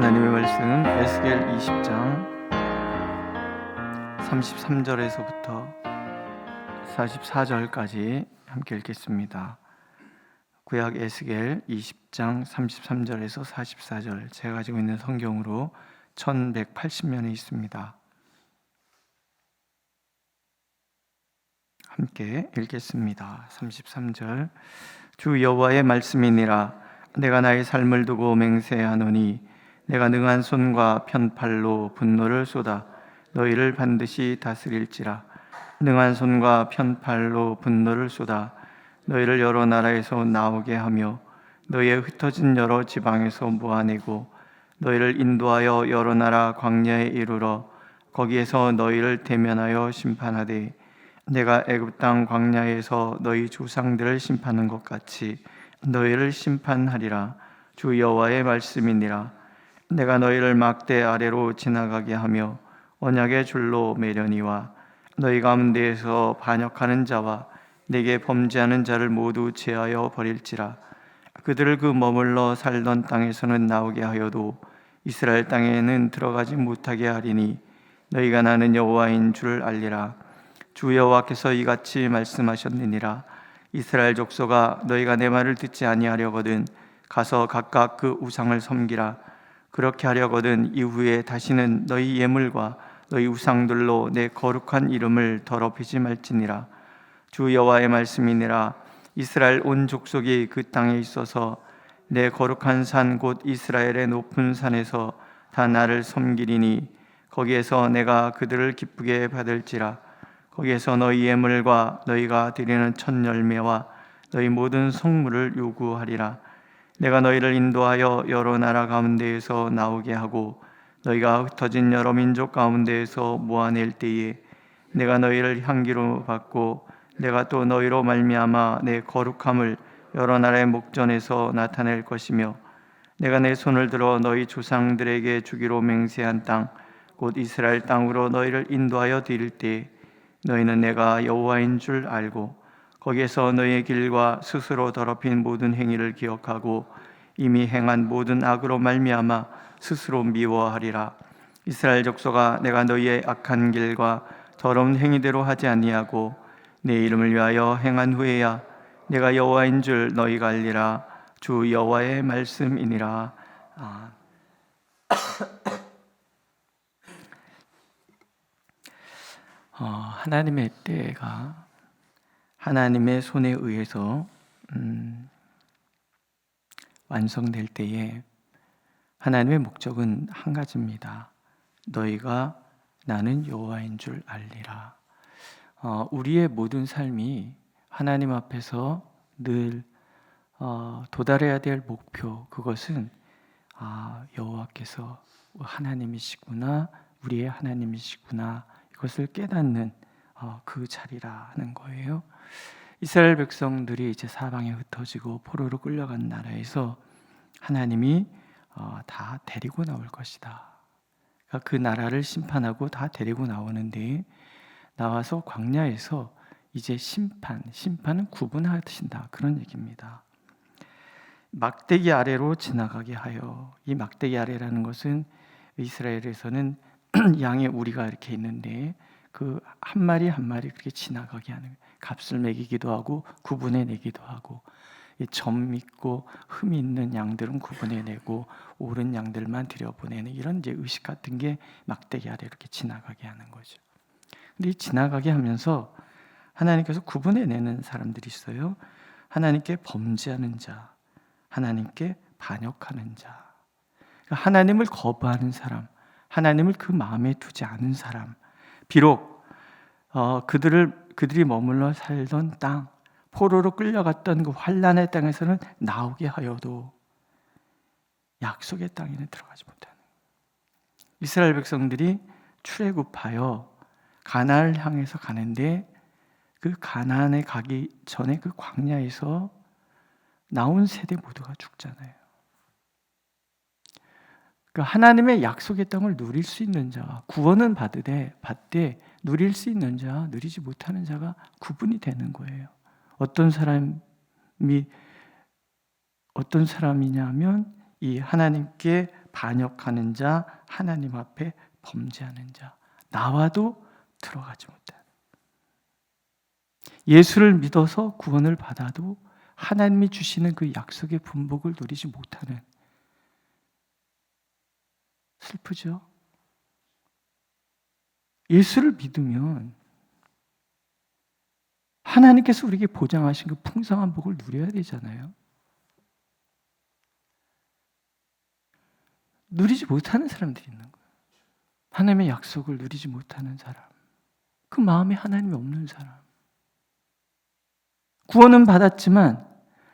하나님의 말씀은 에스겔 20장 33절에서부터 44절까지 함께 읽겠습니다. 구약 에스겔 20장 33절에서 44절, 제가 가지고 있는 성경으로 1180면에 있습니다. 함께 읽겠습니다. 33절. 주 여호와의 말씀이니라. 내가 나의 삶을 두고 맹세하노니 내가 능한 손과 편팔로 분노를 쏟아 너희를 반드시 다스릴지라. 능한 손과 편팔로 분노를 쏟아 너희를 여러 나라에서 나오게 하며 너희의 흩어진 여러 지방에서 모아내고 너희를 인도하여 여러 나라 광야에 이르러 거기에서 너희를 대면하여 심판하되 내가 애굽 땅 광야에서 너희 조상들을 심판한 것 같이 너희를 심판하리라. 주 여호와의 말씀이니라. 내가 너희를 막대 아래로 지나가게 하며 언약의 줄로 매려니와 너희 가운데에서 반역하는 자와 내게 범죄하는 자를 모두 제하여 버릴지라. 그들을 그 머물러 살던 땅에서는 나오게 하여도 이스라엘 땅에는 들어가지 못하게 하리니 너희가 나는 여호와인 줄 알리라. 주 여호와께서 이같이 말씀하셨느니라. 이스라엘 족속아, 너희가 내 말을 듣지 아니하려거든 가서 각각 그 우상을 섬기라. 그렇게 하려거든 이후에 다시는 너희 예물과 너희 우상들로 내 거룩한 이름을 더럽히지 말지니라. 주 여호와의 말씀이니라. 이스라엘 온 족속이 그 땅에 있어서 내 거룩한 산 곧 이스라엘의 높은 산에서 다 나를 섬기리니 거기에서 내가 그들을 기쁘게 받을지라. 거기에서 너희 예물과 너희가 드리는 첫 열매와 너희 모든 성물을 요구하리라. 내가 너희를 인도하여 여러 나라 가운데에서 나오게 하고 너희가 흩어진 여러 민족 가운데에서 모아낼 때에 내가 너희를 향기로 받고 내가 또 너희로 말미암아 내 거룩함을 여러 나라의 목전에서 나타낼 것이며 내가 내 손을 들어 너희 조상들에게 주기로 맹세한 땅 곧 이스라엘 땅으로 너희를 인도하여 드릴 때에 너희는 내가 여호와인 줄 알고 거기에서 너희의 길과 스스로 더럽힌 모든 행위를 기억하고 이미 행한 모든 악으로 말미암아 스스로 미워하리라. 이스라엘 족속아, 내가 너희의 악한 길과 더러운 행위대로 하지 아니하고 내 이름을 위하여 행한 후에야 내가 여호와인 줄 너희가 알리라. 주 여호와의 말씀이니라. 하나님의 때가 하나님의 손에 의해서 완성될 때에 하나님의 목적은 한 가지입니다. 너희가 나는 여호와인 줄 알리라. 우리의 모든 삶이 하나님 앞에서 늘 도달해야 될 목표, 그것은 여호와께서 하나님이시구나, 우리의 하나님이시구나, 이것을 깨닫는 그 자리라 하는 거예요. 이스라엘 백성들이 이제 사방에 흩어지고 포로로 끌려간 나라에서 하나님이 다 데리고 나올 것이다. 그러니까 그 나라를 심판하고 다 데리고 나오는데 나와서 광야에서 이제 심판은 구분하신다, 그런 얘기입니다. 막대기 아래로 지나가게 하여, 이 막대기 아래라는 것은 이스라엘에서는 양의 우리가 이렇게 있는데 그 한 마리 한 마리 그렇게 지나가게 하는, 값을 매기기도 하고 구분해 내기도 하고, 점 있고 흠 있는 양들은 구분해 내고 옳은 양들만 들여보내는 이런 이제 의식 같은 게 막대기 아래 이렇게 지나가게 하는 거죠. 근데 이 지나가게 하면서 하나님께서 구분해 내는 사람들이 있어요. 하나님께 범죄하는 자, 하나님께 반역하는 자, 그러니까 하나님을 거부하는 사람, 하나님을 그 마음에 두지 않은 사람, 비록 그들이 머물러 살던 땅, 포로로 끌려갔던 그 환란의 땅에서는 나오게 하여도 약속의 땅에는 들어가지 못하는, 이스라엘 백성들이 출애굽하여 가나안을 향해서 가는데 그 가나안에 가기 전에 그 광야에서 나온 세대 모두가 죽잖아요. 하나님의 약속의 땅을 누릴 수 있는 자와 구원은 받되 누릴 수 있는 자와 누리지 못하는 자가 구분이 되는 거예요. 어떤 사람이냐면 이 하나님께 반역하는 자, 하나님 앞에 범죄하는 자, 나와도 들어가지 못하는, 예수를 믿어서 구원을 받아도 하나님이 주시는 그 약속의 분복을 누리지 못하는, 슬프죠? 예수를 믿으면 하나님께서 우리에게 보장하신 그 풍성한 복을 누려야 되잖아요. 누리지 못하는 사람들이 있는 거예요. 하나님의 약속을 누리지 못하는 사람, 그 마음에 하나님이 없는 사람, 구원은 받았지만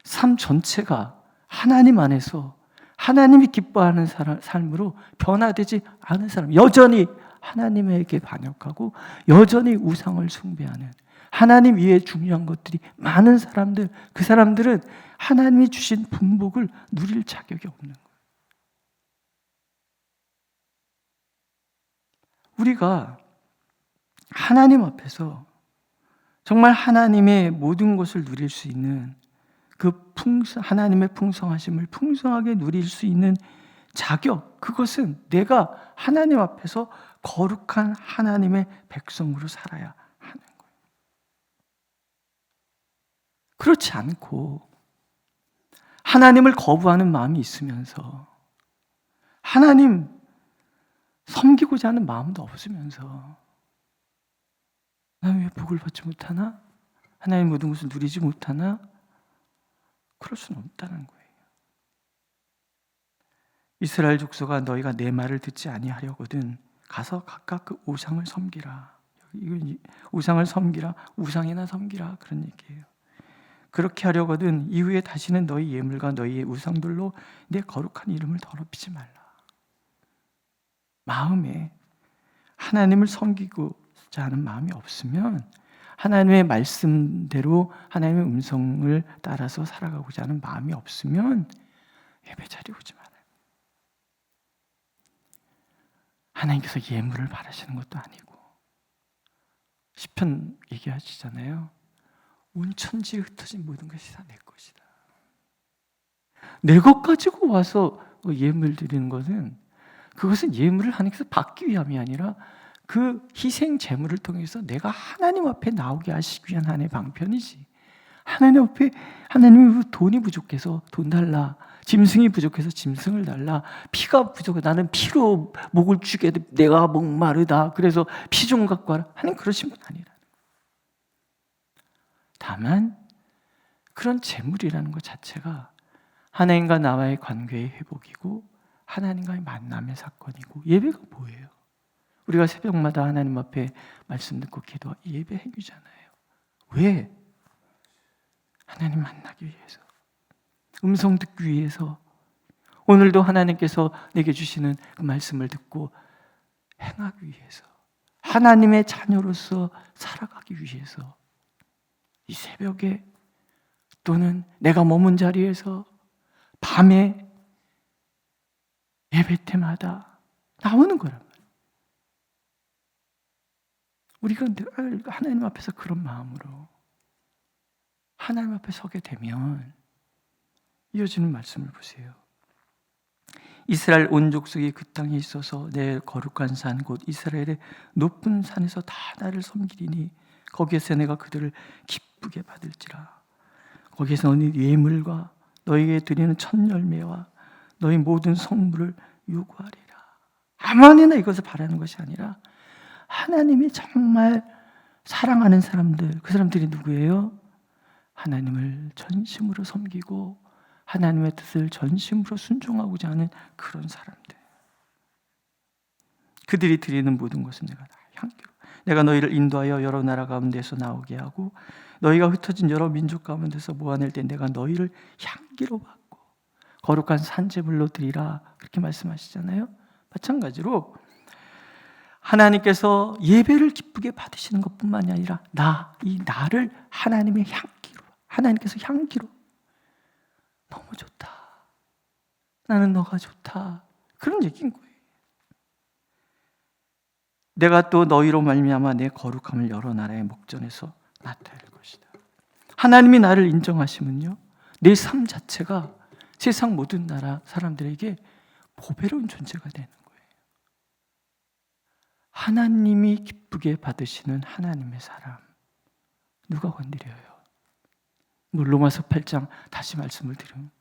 삶 전체가 하나님 안에서 하나님이 기뻐하는 삶으로 변화되지 않은 사람, 여전히 하나님에게 반역하고 여전히 우상을 숭배하는, 하나님 위에 중요한 것들이 많은 사람들, 그 사람들은 하나님이 주신 분복을 누릴 자격이 없는 거예요. 우리가 하나님 앞에서 정말 하나님의 모든 것을 누릴 수 있는 그 하나님의 풍성하심을 풍성하게 누릴 수 있는 자격, 그것은 내가 하나님 앞에서 거룩한 하나님의 백성으로 살아야 하는 거예요. 그렇지 않고 하나님을 거부하는 마음이 있으면서 하나님 섬기고자 하는 마음도 없으면서 나 왜 복을 받지 못하나? 하나님 모든 것을 누리지 못하나? 그럴 수는 없다는 거예요. 이스라엘 족속아, 너희가 내 말을 듣지 아니하려거든 가서 각각 그 우상을 섬기라. 이건 우상을 섬기라, 우상이나 섬기라, 그런 얘기예요. 그렇게 하려거든 이후에 다시는 너희 예물과 너희의 우상들로 내 거룩한 이름을 더럽히지 말라. 마음에 하나님을 섬기고자 하는 마음이 없으면, 하나님의 말씀대로 하나님의 음성을 따라서 살아가고자 하는 마음이 없으면 예배 자리에 오지 말아요. 하나님께서 예물을 바라시는 것도 아니고, 시편 얘기하시잖아요. 온 천지에 흩어진 모든 것이 다 내 것이다. 내 것 가지고 와서 예물 드리는 것은, 그것은 예물을 하나님께서 받기 위함이 아니라 그 희생 제물을 통해서 내가 하나님 앞에 나오게 하시기 위한 하나님의 방편이지. 하나님 앞에, 하나님이 돈이 부족해서 돈 달라, 짐승이 부족해서 짐승을 달라, 피가 부족해 나는 피로 목을 죽게 돼, 내가 목마르다 그래서 피 좀 갖고 와라, 하나님 그러신 분 아니라. 다만 그런 제물이라는 것 자체가 하나님과 나와의 관계의 회복이고 하나님과의 만남의 사건이고, 예배가 뭐예요? 우리가 새벽마다 하나님 앞에 말씀 듣고 기도하고 예배 행위잖아요. 왜? 하나님 만나기 위해서, 음성 듣기 위해서, 오늘도 하나님께서 내게 주시는 그 말씀을 듣고 행하기 위해서, 하나님의 자녀로서 살아가기 위해서, 이 새벽에 또는 내가 머문 자리에서 밤에 예배 때마다 나오는 거란 말이에요. 우리가 하나님 앞에서 그런 마음으로 하나님 앞에 서게 되면 이어지는 말씀을 보세요. 이스라엘 온 족속이 그 땅에 있어서 내 거룩한 산 곧 이스라엘의 높은 산에서 다 나를 섬기리니 거기에서 내가 그들을 기쁘게 받을지라. 거기에서 너희 예물과 너희에게 드리는 첫 열매와 너희 모든 성물을 요구하리라. 아무나 이것을 바라는 것이 아니라 하나님이 정말 사랑하는 사람들, 그 사람들이 누구예요? 하나님을 전심으로 섬기고 하나님의 뜻을 전심으로 순종하고자 하는 그런 사람들. 그들이 드리는 모든 것은 내가 다 향기로, 내가 너희를 인도하여 여러 나라 가운데서 나오게 하고 너희가 흩어진 여러 민족 가운데서 모아낼 때 내가 너희를 향기로 받고 거룩한 산제물로 드리라, 그렇게 말씀하시잖아요. 마찬가지로 하나님께서 예배를 기쁘게 받으시는 것뿐만이 아니라 이 나를 하나님의 향기로, 하나님께서 향기로, 너무 좋다, 나는 너가 좋다, 그런 얘기인 거예요. 내가 또 너희로 말미암아 내 거룩함을 여러 나라의 목전에서 나타낼 것이다. 하나님이 나를 인정하시면요, 내 삶 자체가 세상 모든 나라 사람들에게 보배로운 존재가 되는 거예요. 하나님이 기쁘게 받으시는 하나님의 사람, 누가 건드려요? 로마서 8장 다시 말씀을 드리면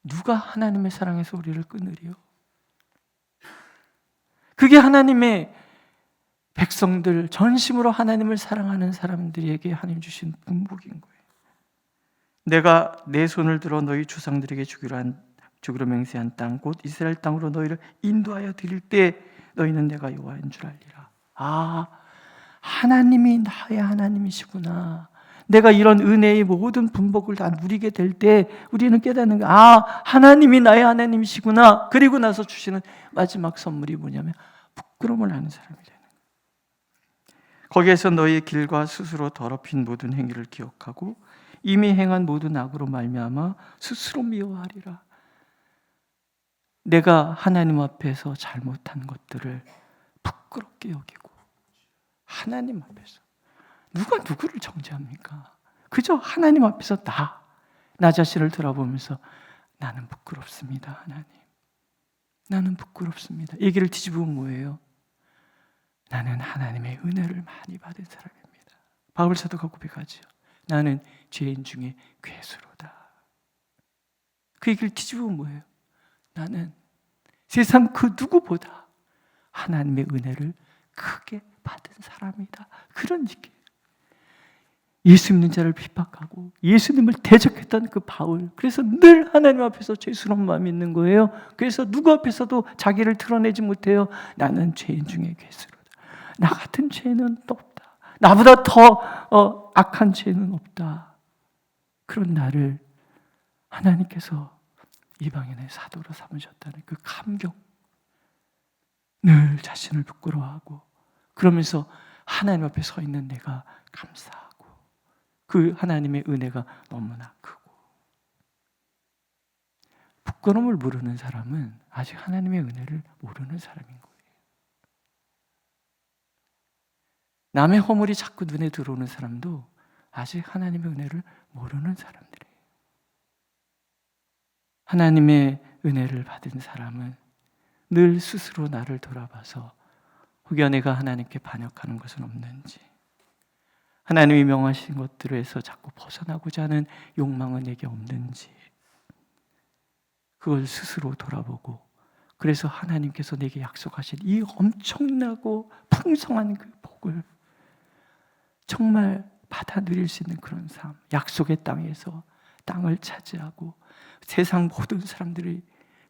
누가 하나님의 사랑에서 우리를 끊으리요? 그게 하나님의 백성들, 전심으로 하나님을 사랑하는 사람들에게 하나님 주신 분복인 거예요. 내가 내 손을 들어 너희 조상들에게 주기로 맹세한 땅 곧 이스라엘 땅으로 너희를 인도하여 드릴 때 너희는 내가 여호와인 줄 알리라. 아, 하나님이 나의 하나님이시구나. 내가 이런 은혜의 모든 분복을 다 누리게 될 때 우리는 깨닫는 거야. 아, 하나님이 나의 하나님이시구나. 그리고 나서 주시는 마지막 선물이 뭐냐면 부끄러움을 아는 사람이 되는 거예요. 거기에서 너희의 길과 스스로 더럽힌 모든 행위를 기억하고 이미 행한 모든 악으로 말미암아 스스로 미워하리라. 내가 하나님 앞에서 잘못한 것들을 부끄럽게 여기고, 하나님 앞에서 누가 누구를 정죄합니까? 그저 하나님 앞에서 나 자신을 돌아보면서 나는 부끄럽습니다. 하나님, 나는 부끄럽습니다. 얘기를 뒤집으면 뭐예요? 나는 하나님의 은혜를 많이 받은 사람입니다. 바울 사도가 고백하죠. 나는 죄인 중에 괴수로다. 그 얘기를 뒤집으면 뭐예요? 나는 세상 그 누구보다 하나님의 은혜를 크게 받은 사람이다. 그런 얘기예요. 예수 믿는 자를 핍박하고 예수님을 대적했던 그 바울, 그래서 늘 하나님 앞에서 죄스러운 마음이 있는 거예요. 그래서 누구 앞에서도 자기를 드러내지 못해요. 나는 죄인 중에 괴수로다. 나 같은 죄는 또 없다. 나보다 더 악한 죄는 없다. 그런 나를 하나님께서 이방인의 사도로 삼으셨다는 그 감격, 늘 자신을 부끄러워하고 그러면서 하나님 앞에 서 있는 내가 감사하고 그 하나님의 은혜가 너무나 크고, 부끄러움을 모르는 사람은 아직 하나님의 은혜를 모르는 사람인 거예요. 남의 허물이 자꾸 눈에 들어오는 사람도 아직 하나님의 은혜를 모르는 사람들이에요. 하나님의 은혜를 받은 사람은 늘 스스로 나를 돌아봐서 혹여 내가 하나님께 반역하는 것은 없는지, 하나님이 명하신 것들에서 자꾸 벗어나고자 하는 욕망은 내게 없는지, 그걸 스스로 돌아보고, 그래서 하나님께서 내게 약속하신 이 엄청나고 풍성한 그 복을 정말 받아 누릴 수 있는 그런 삶, 약속의 땅에서 땅을 차지하고 세상 모든 사람들이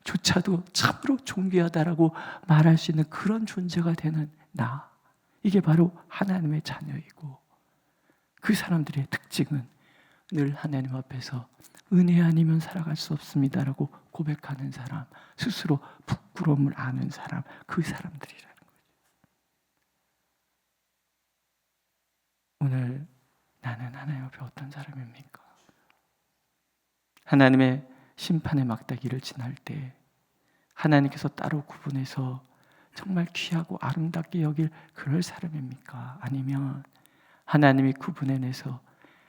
조차도 참으로 존귀하다라고 말할 수 있는 그런 존재가 되는 나, 이게 바로 하나님의 자녀이고, 그 사람들의 특징은 늘 하나님 앞에서 은혜 아니면 살아갈 수 없습니다라고 고백하는 사람, 스스로 부끄러움을 아는 사람, 그 사람들이라는 거죠. 오늘 나는 하나님 앞에 어떤 사람입니까? 하나님의 심판의 막다기를 지날 때 하나님께서 따로 구분해서 정말 귀하고 아름답게 여길 그럴 사람입니까? 아니면 하나님이 구분해내서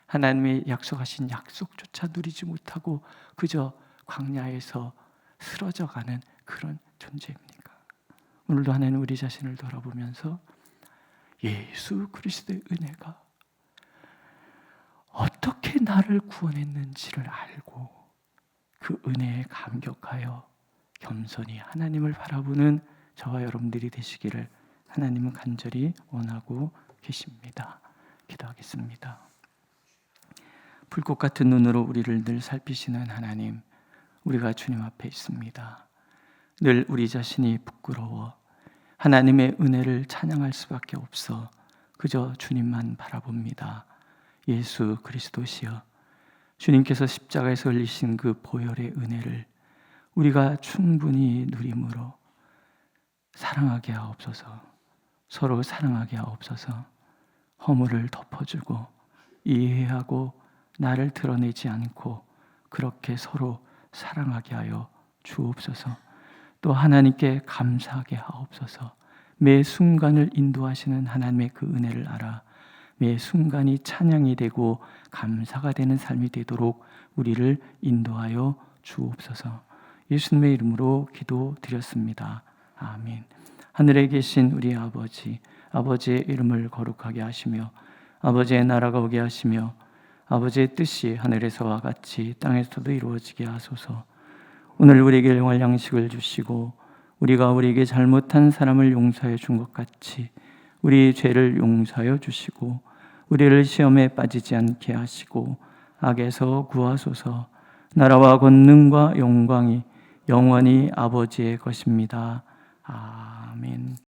하나님이 약속하신 약속조차 누리지 못하고 그저 광야에서 쓰러져가는 그런 존재입니까? 오늘도 하나님 우리 자신을 돌아보면서 예수 그리스도의 은혜가 어떻게 나를 구원했는지를 알고 그 은혜에 감격하여 겸손히 하나님을 바라보는 저와 여러분들이 되시기를 하나님은 간절히 원하고 계십니다. 기도하겠습니다. 불꽃 같은 눈으로 우리를 늘 살피시는 하나님, 우리가 주님 앞에 있습니다. 늘 우리 자신이 부끄러워 하나님의 은혜를 찬양할 수밖에 없어 그저 주님만 바라봅니다. 예수 그리스도시여, 주님께서 십자가에서 흘리신 그 보혈의 은혜를 우리가 충분히 누림으로 사랑하게 하옵소서. 서로 사랑하게 하옵소서. 허물을 덮어주고 이해하고 나를 드러내지 않고 그렇게 서로 사랑하게 하여 주옵소서. 또 하나님께 감사하게 하옵소서. 매 순간을 인도하시는 하나님의 그 은혜를 알아 매 순간이 찬양이 되고 감사가 되는 삶이 되도록 우리를 인도하여 주옵소서. 예수님의 이름으로 기도드렸습니다. 아멘. 하늘에 계신 우리 아버지, 아버지의 이름을 거룩하게 하시며 아버지의 나라가 오게 하시며 아버지의 뜻이 하늘에서와 같이 땅에서도 이루어지게 하소서. 오늘 우리에게 일용할 양식을 주시고 우리가 우리에게 잘못한 사람을 용서해 준 것 같이 우리 죄를 용서하여 주시고 우리를 시험에 빠지지 않게 하시고 악에서 구하소서. 나라와 권능과 영광이 영원히 아버지의 것입니다. 아멘.